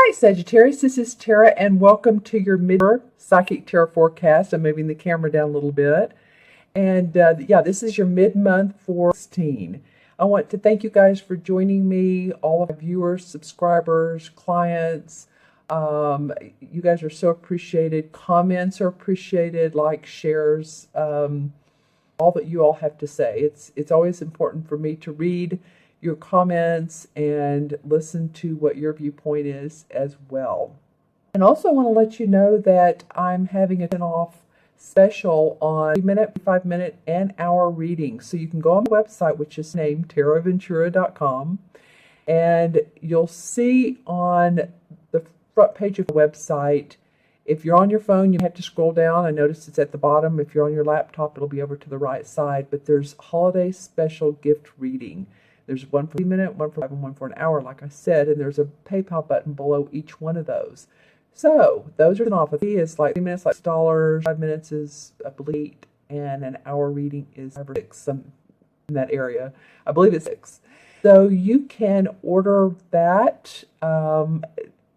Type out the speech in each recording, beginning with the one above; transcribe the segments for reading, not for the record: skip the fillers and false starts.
Hi, Sagittarius. This is Tara, and welcome to your mid psychic tarot forecast. I'm moving the camera down a little bit. And yeah, this is your mid-month for 16. I want to thank you guys for joining me, all of our viewers, subscribers, clients. You guys are so appreciated. Comments are appreciated, like, shares, all that you all have to say. It's always important for me to read your comments and listen to what your viewpoint is as well. And also want to let you know that I'm having a 10-off special on 3-minute, 5-minute, and hour readings. So you can go on the website, which is named taroventura.com, and you'll see on the front page of the website, if you're on your phone, you have to scroll down. I notice it's at the bottom. If you're on your laptop, it'll be over to the right side. But there's holiday special gift reading. There's one for 3-minute, one for 5, and one for an hour, like I said, and there's a PayPal button below each one of those. So those are an off. A fee is like 3 minutes, like $6. 5 minutes is a bleat, and an hour reading is 5 or 6, some in that area. I believe it's 6. So you can order that.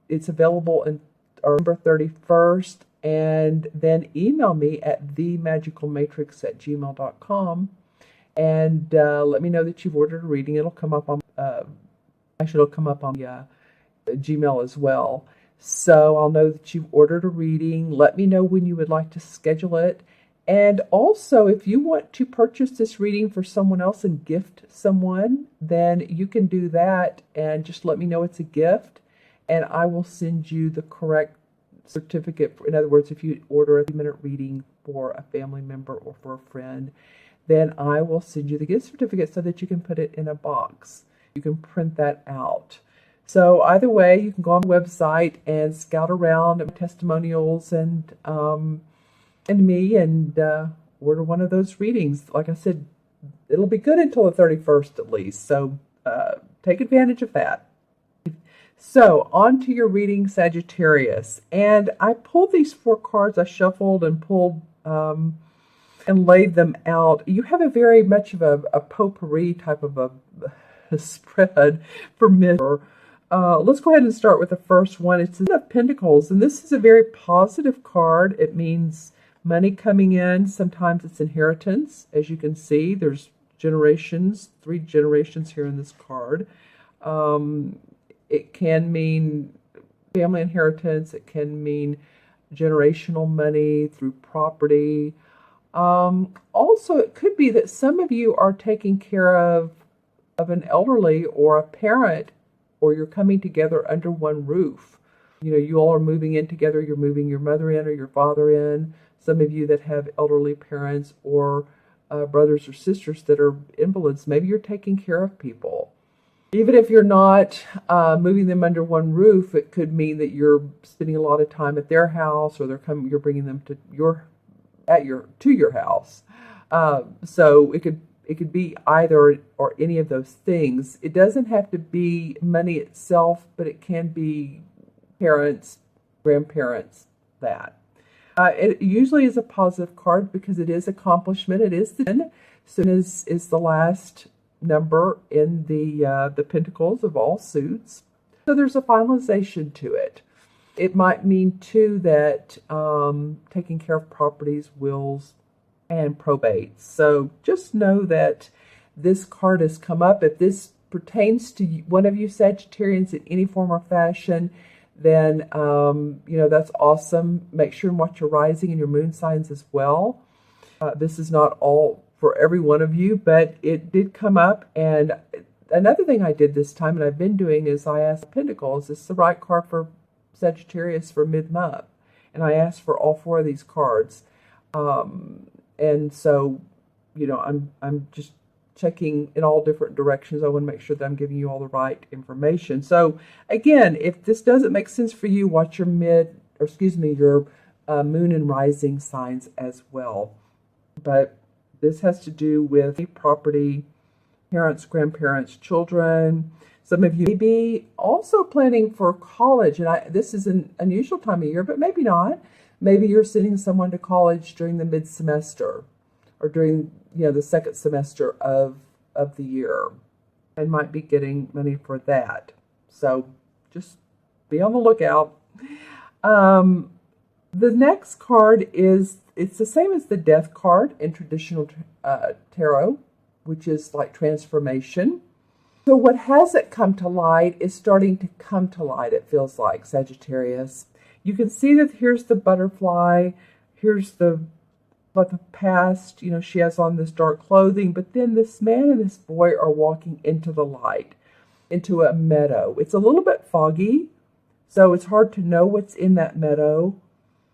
It's available in November 31st, and then email me at themagicalmatrix@gmail.com. And let me know that you've ordered a reading. It'll come up on, it'll come up on Gmail as well. So I'll know that you've ordered a reading. Let me know when you would like to schedule it. And also, if you want to purchase this reading for someone else and gift someone, then you can do that and just let me know it's a gift, and I will send you the correct certificate. In other words, if you order a 3-minute reading for a family member or for a friend, then I will send you the gift certificate so that you can put it in a box. You can print that out. So either way, you can go on the website and scout around at testimonials and me and order one of those readings. Like I said, it'll be good until the 31st at least. So take advantage of that. So on to your reading, Sagittarius. And I pulled these 4 cards. I shuffled and pulled and laid them out. You have a very much of a potpourri type of a spread for mid. Let's go ahead and start with the first one. It's the Ten of Pentacles, and this is a very positive card. It means money coming in. Sometimes it's inheritance. As you can see, there's generations, 3 generations here in this card. It can mean family inheritance. It can mean generational money through property. Also, it could be that some of you are taking care of an elderly or a parent, or you're coming together under one roof. You know, you all are moving in together. You're moving your mother in or your father in. Some of you that have elderly parents or brothers or sisters that are invalids, maybe you're taking care of people. Even if you're not moving them under one roof, it could mean that you're spending a lot of time at their house, or you're bringing them to your house. So it could be either or any of those things. It doesn't have to be money itself, but it can be parents, grandparents, that. It usually is a positive card because it is accomplishment. It is the 10. So is the last number in the Pentacles of all suits. So there's a finalization to it. It might mean, too, that taking care of properties, wills, and probates. So just know that this card has come up. If this pertains to one of you Sagittarians in any form or fashion, then, that's awesome. Make sure and watch your rising and your moon signs as well. This is not all for every one of you, but it did come up. And another thing I did this time, and I've been doing, is I asked Pentacles, is this the right card for Sagittarius for mid-month? And I asked for all 4 of these cards. And so, I'm just checking in all different directions. I want to make sure that I'm giving you all the right information. So again, if this doesn't make sense for you, watch your your moon and rising signs as well. But this has to do with property, parents, grandparents, children. Some of you may be also planning for college, and this is an unusual time of year, but maybe not. Maybe you're sending someone to college during the mid-semester or during the second semester of the year, and might be getting money for that. So just Be on the lookout. Um, the next card it's the same as the Death card in traditional tarot, which is like transformation. So what hasn't come to light is starting to come to light, it feels like, Sagittarius. You can see that here's the butterfly, here's the past, she has on this dark clothing, but then this man and this boy are walking into the light, into a meadow. It's a little bit foggy, so it's hard to know what's in that meadow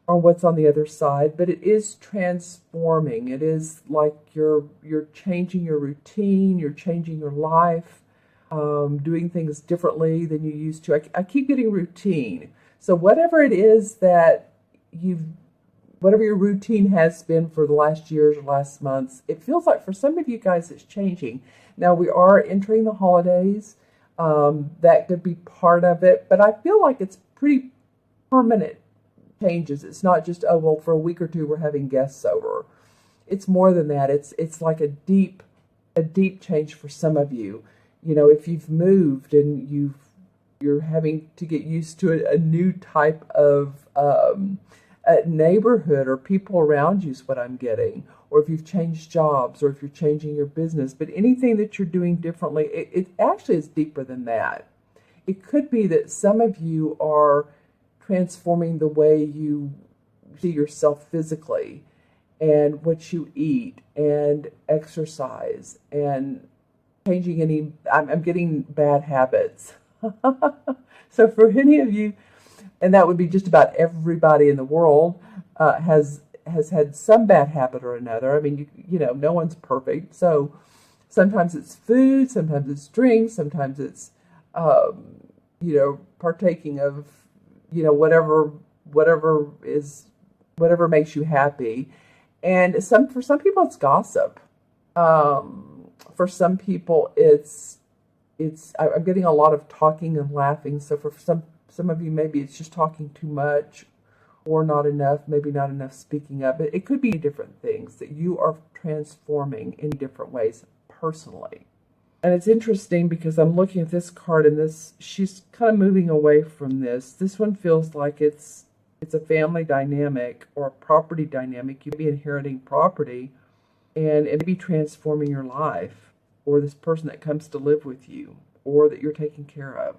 or what's on the other side, but it is transforming. It is like you're changing your routine, you're changing your life, doing things differently than you used to. I keep getting routine. So whatever it is that whatever your routine has been for the last years or last months, it feels like for some of you guys it's changing. Now we are entering the holidays. That could be part of it, but I feel like it's pretty permanent changes. It's not just, oh, well, for a week or two we're having guests over. It's more than that. It's like a deep change for some of you. If you've moved and you're having to get used to a new type of neighborhood or people around you is what I'm getting. Or if you've changed jobs, or if you're changing your business, but anything that you're doing differently, it actually is deeper than that. It could be that some of you are transforming the way you see yourself physically and what you eat and exercise and changing I'm getting bad habits. So for any of you, and that would be just about everybody in the world, has had some bad habit or another. I mean, no one's perfect. So sometimes it's food, sometimes it's drinks, sometimes it's, partaking of, whatever makes you happy. And for some people it's gossip. For some people I'm getting a lot of talking and laughing. So for some of you, maybe it's just talking too much or not enough, maybe not enough speaking up. It could be different things that you are transforming in different ways personally. And it's interesting because I'm looking at this card and she's kind of moving away from this. This one feels like it's a family dynamic or a property dynamic. You may be inheriting property and it may be transforming your life, or this person that comes to live with you, or that you're taking care of.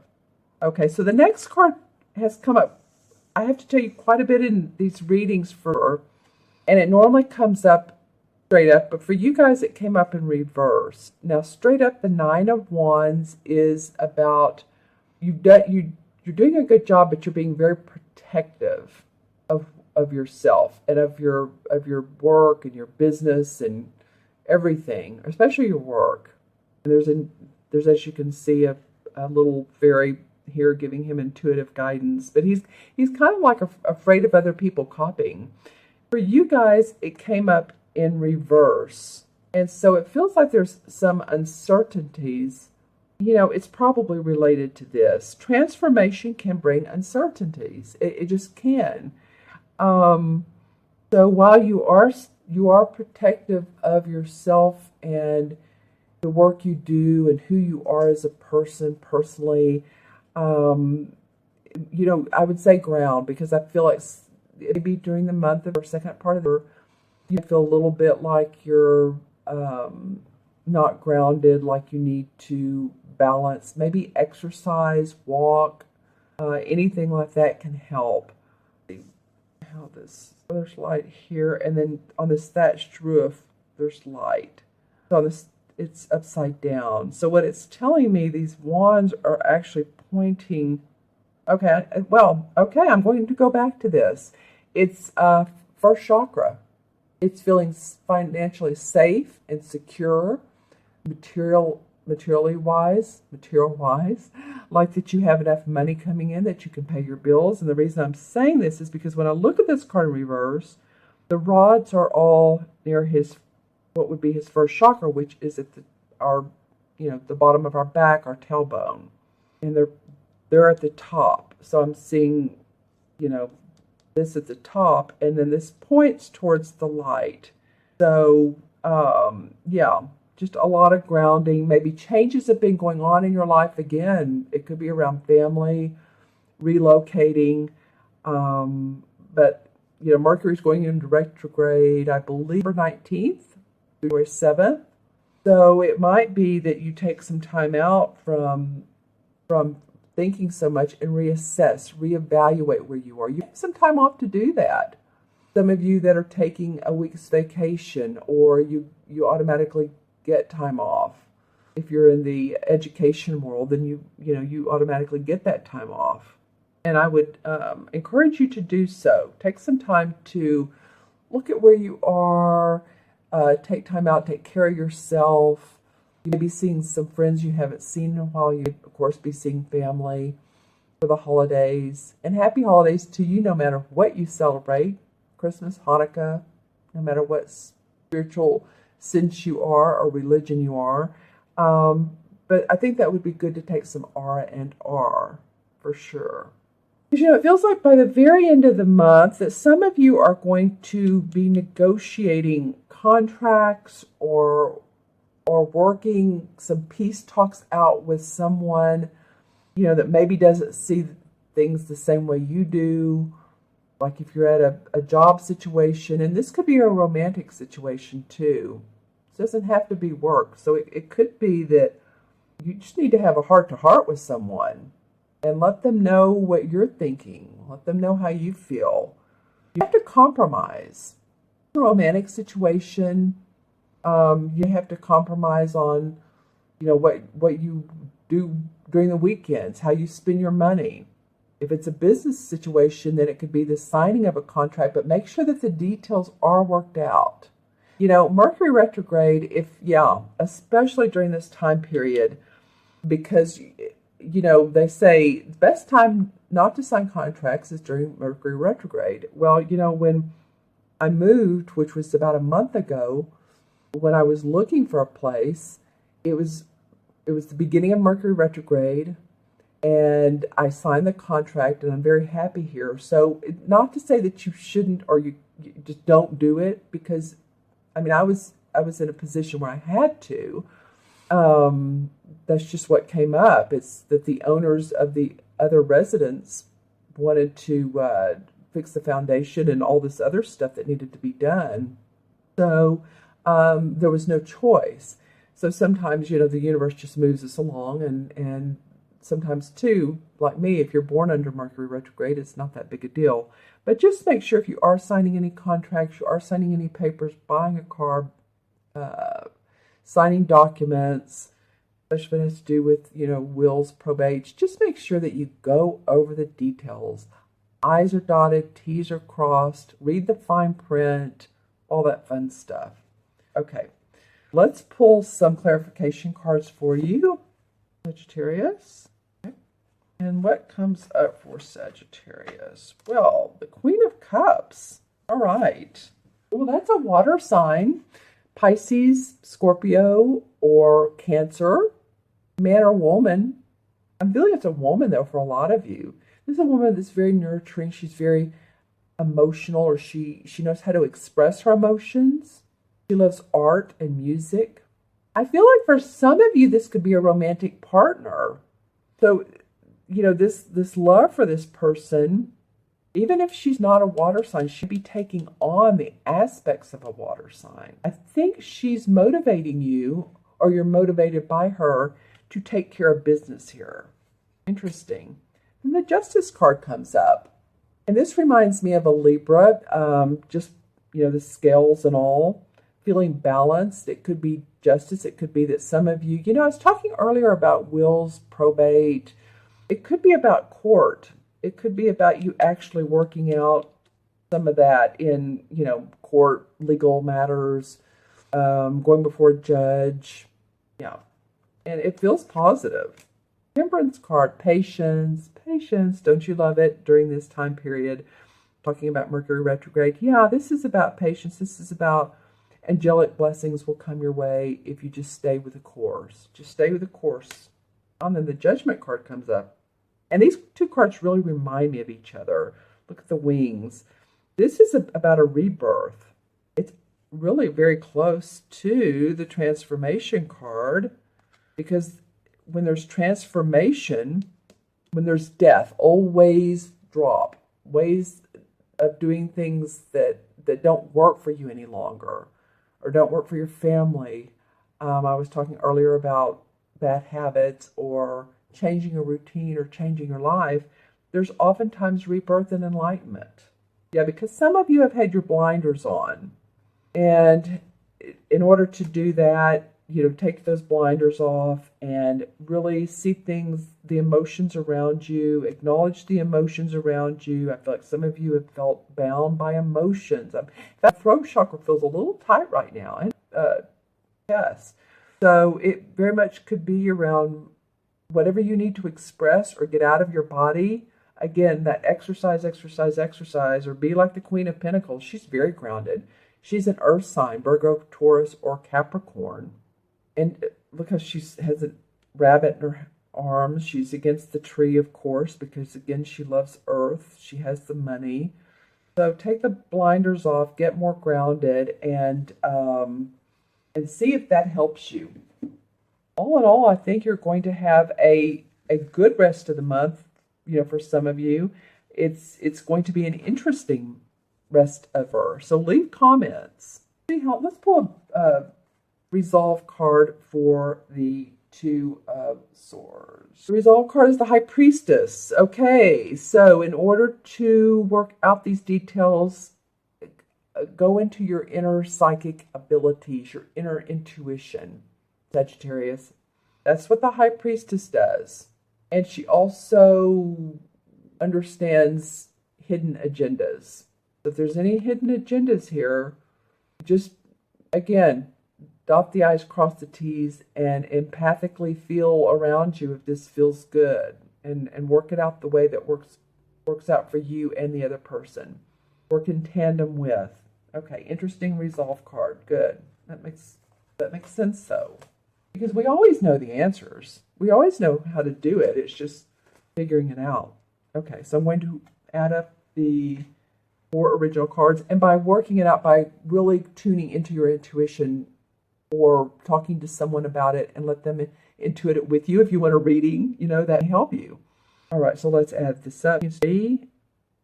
Okay, so the next card has come up. I have to tell you quite a bit in these readings and it normally comes up straight up, but for you guys it came up in reverse. Now straight up, the Nine of Wands is about you're doing a good job, but you're being very protective of yourself and of your work and your business and everything, especially your work. And there's as you can see a little fairy here giving him intuitive guidance, but he's kind of like afraid of other people copying. For you guys, it came up in reverse, and so it feels like there's some uncertainties. It's probably related to this. Transformation can bring uncertainties. It just can. So while you are protective of yourself and the work you do and who you are as a person personally, I would say ground, because I feel like maybe during the month of or second part of the year, you feel a little bit like you're not grounded, like you need to balance. Maybe exercise, walk, anything like that can help. How there's light here, and then on this thatched roof, there's light. So on this, it's upside down. So what it's telling me, these wands are actually pointing. Okay, I'm going to go back to this. It's first chakra. It's feeling financially safe and secure, material wise, like that you have enough money coming in that you can pay your bills. And the reason I'm saying this is because when I look at this card in reverse, the rods are all near what would be his first chakra, which is at the bottom of our back, our tailbone, and they're at the top. So I'm seeing, this at the top, and then this points towards the light. So just a lot of grounding. Maybe changes have been going on in your life again. It could be around family, relocating. But, Mercury's going into retrograde, I believe, November 19th, February 7th. So it might be that you take some time out from thinking so much and reassess, reevaluate where you are. You have some time off to do that. Some of you that are taking a week's vacation, or you automatically get time off. If you're in the education world, then you automatically get that time off. And I would encourage you to do so. Take some time to look at where you are, take time out, take care of yourself. You may be seeing some friends you haven't seen in a while. You, of course, be seeing family for the holidays. And happy holidays to you, no matter what you celebrate. Christmas, Hanukkah, no matter what spiritual sense you are or religion you are. But I think that would be good to take some R&R for sure. Because, it feels like by the very end of the month that some of you are going to be negotiating contracts or working some peace talks out with someone, that maybe doesn't see things the same way you do. Like if you're at a job situation, and this could be a romantic situation too. It doesn't have to be work. So it could be that you just need to have a heart-to-heart with someone and let them know what you're thinking. Let them know how you feel. You have to compromise. In a romantic situation, you have to compromise on, what you do during the weekends, how you spend your money. If it's a business situation, then it could be the signing of a contract, but make sure that the details are worked out. Mercury retrograde, especially during this time period, because, they say the best time not to sign contracts is during Mercury retrograde. Well, when I moved, which was about a month ago, when I was looking for a place, it was the beginning of Mercury retrograde. And I signed the contract, and I'm very happy here. So not to say that you shouldn't, or you just don't do it, because, I was in a position where I had to. That's just what came up. It's that the owners of the other residents wanted to fix the foundation and all this other stuff that needed to be done. So there was no choice. So sometimes, the universe just moves us along, and sometimes too, like me, if you're born under Mercury retrograde, it's not that big a deal. But just make sure if you are signing any contracts, you are signing any papers, buying a car, signing documents, especially if it has to do with, wills, probates, just make sure that you go over the details. I's are dotted, T's are crossed, read the fine print, all that fun stuff. Okay, let's pull some clarification cards for you, Sagittarius. And what comes up for Sagittarius? Well, the Queen of Cups. All right. Well, that's a water sign. Pisces, Scorpio, or Cancer. Man or woman. I'm feeling it's a woman, though, for a lot of you. This is a woman that's very nurturing. She's very emotional, or she knows how to express her emotions. She loves art and music. I feel like for some of you, this could be a romantic partner. So, this love for this person, even if she's not a water sign, she'd be taking on the aspects of a water sign. I think she's motivating you, or you're motivated by her, to take care of business here. Interesting. And the Justice card comes up. And this reminds me of a Libra, the scales and all, feeling balanced. It could be justice. It could be that some of you, I was talking earlier about wills, probate. It could be about court. It could be about you actually working out some of that in, court, legal matters, going before a judge. Yeah. And it feels positive. Temperance card, patience. Don't you love it during this time period? Talking about Mercury retrograde. Yeah, this is about patience. This is about angelic blessings will come your way if you just stay with the course. Just stay with the course. And then the Judgment card comes up. And these two cards really remind me of each other. Look at the wings. This is about a rebirth. It's really very close to the Transformation card, because when there's transformation, when there's death, old ways drop, ways of doing things that don't work for you any longer or don't work for your family. I was talking earlier about bad habits or changing a routine or changing your life. There's oftentimes rebirth and enlightenment. Yeah, because some of you have had your blinders on. And in order to do that, take those blinders off and really see things, the emotions around you, acknowledge the emotions around you. I feel like some of you have felt bound by emotions. That throat chakra feels a little tight right now. And yes. So it very much could be around whatever you need to express or get out of your body. Again, that exercise, or be like the Queen of Pentacles. She's very grounded. She's an earth sign, Virgo, Taurus, or Capricorn. And look how she has a rabbit in her arms. She's against the tree, of course, because, again, she loves earth. She has the money. So take the blinders off, get more grounded, and see if that helps you. All in all, I think you're going to have a good rest of the month. For some of you, it's going to be an interesting rest of her. So leave comments. Let's pull a resolve card for the Two of Swords. The resolve card is the High Priestess. Okay, so in order to work out these details, go into your inner psychic abilities, your inner intuition, Sagittarius. That's what the High Priestess does. And she also understands hidden agendas. If there's any hidden agendas here, just, again, dot the I's, cross the T's, and empathically feel around you if this feels good. And work it out the way that works out for you and the other person. Work in tandem with. Okay, interesting resolve card. Good. That makes sense, though. Because we always know the answers. We always know how to do it. It's just figuring it out. Okay, so I'm going to add up the 4 original cards. And by working it out, by really tuning into your intuition or talking to someone about it and let them intuit it with you, if you want a reading, that can help you. All right, so let's add this up. 3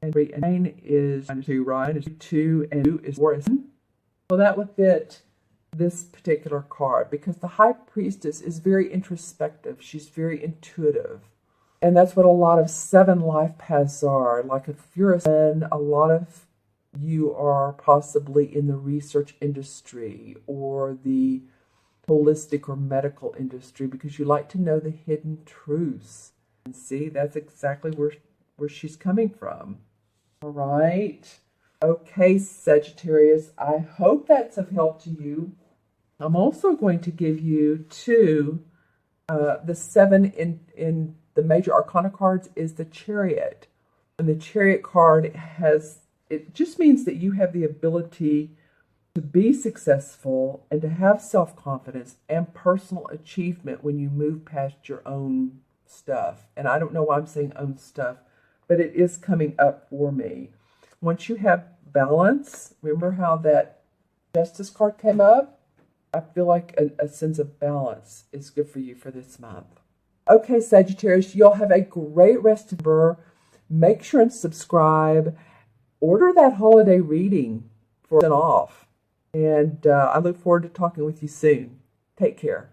and 3 and 9 is 2, right? 2 and 2 is 4. So that would fit this particular card, because the High Priestess is very introspective. She's very intuitive. And that's what a lot of 7 life paths are. Like if you're a lot of you are possibly in the research industry or the holistic or medical industry because you like to know the hidden truths. And see, that's exactly where she's coming from. All right. Okay, Sagittarius, I hope that's of help to you. I'm also going to give you the 7 in the major arcana cards is the Chariot. And the Chariot card it just means that you have the ability to be successful and to have self-confidence and personal achievement when you move past your own stuff. And I don't know why I'm saying own stuff, but it is coming up for me. Once you have balance, remember how that Justice card came up? I feel like a sense of balance is good for you for this month. Okay, Sagittarius, y'all have a great rest of the year. Make sure and subscribe. Order that holiday reading for off. And I look forward to talking with you soon. Take care.